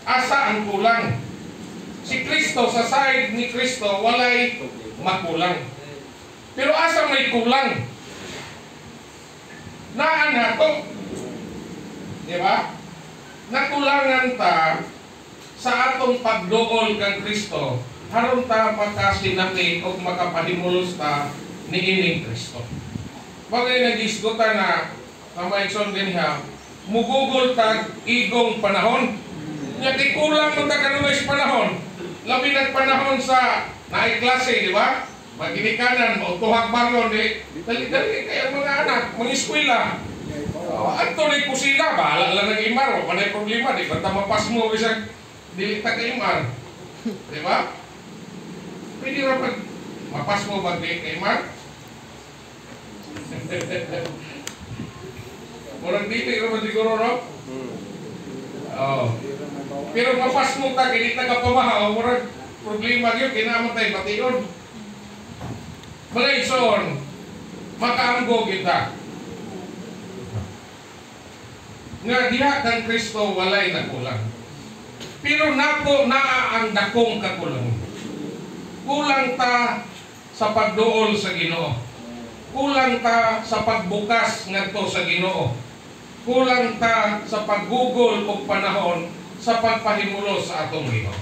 asa ang kulang. Si Kristo, sa side ni Kristo, walay makulang. Pero asa may kulang? Naan na to. Di ba? Nakulangan ta sa atong pagduol kang Kristo, haron ta makasinati o makapahimulos ta ni ining Kristo. Bagay nag-isgutan na kamaikson din ha, mugugol tag igong panahon. Nya di kulang mo ta kanulis panahon. Labi na panahon sa naiklase, di ba? Maginikanan, o tuhag bangon, dali-dali kayo mga anak, mga eskwela. At tuloy ko sila, bahala lang ng imar, manay problema, di ba? Mapas mo, isang dili ka imar. Di ba? Pwede na pag mapas mo ba ka imar? Murang dili naman siguro, no? Oo. Pero mapas mo ka, hindi ka pamahaw, murang problema yun, kinamatay pati yun. Mga ison, makaanggo kita. Nga diha kang Kristo walay nakulang. Pero nato naa ang dakong kakulang. Kulang ta sa pagduol sa Ginoo. Kulang ta sa pagbukas ngadto sa Ginoo. Kulang ta sa paggugol og panahon sa pagpahimulos sa atong Ginoo.